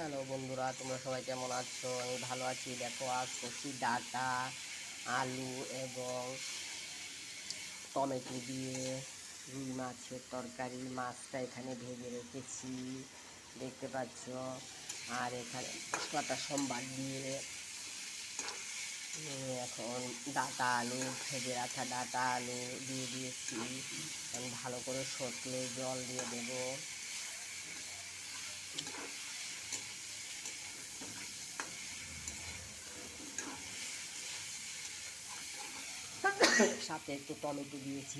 Hello বন্ধুরা, তোমরা সবাই কেমন আছো? আমি ভালো আছি। দেখো, আজ করছি ডাটা, আলু এবং টমেটো দিয়ে রুই মাছের তরকারি। মাছটা এখানে ভেজে রেখেছি, দেখতে পাচ্ছ। আর এখানে মশলাটা সম্বার দিয়ে এখন ডাটা আলু, ভেজে রাখা ডাটা আলু দিয়ে দিয়েছি। আমি ভালো করে সটলে জল দিয়ে দেবো। সাথে একটু টমেটো দিয়েছি।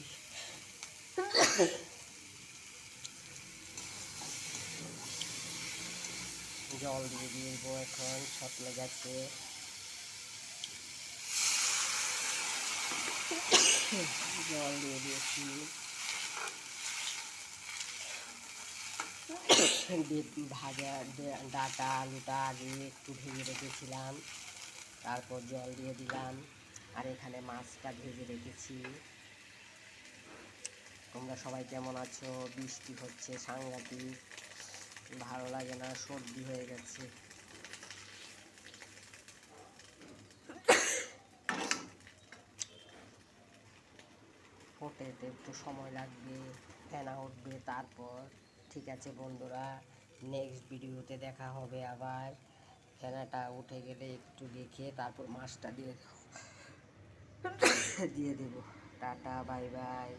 জল দিয়ে দিব, এখন সতলে গেছে। জল দিয়ে দিয়েছি। ভাজা ডাটা আলুটা আগে একটু ভেজে রেখেছিলাম, তারপর জল দিয়ে দিলাম। আর এখানে মাছটা ভেজে রেখেছি। তোমরা সবাই কেমন আছো? বৃষ্টি হচ্ছে সাংঘাতিক, ভালো লাগে না, সর্দি হয়ে গেছে। ফোটাতে একটু সময় লাগবে, ফেনা উঠবে, তারপর ঠিক আছে বন্ধুরা, নেক্সট ভিডিওতে দেখা হবে আবার। ফেনাটা উঠে গেলে একটু রেখে তারপর মাছটা দিয়ে দেবো। Tata, bye bye.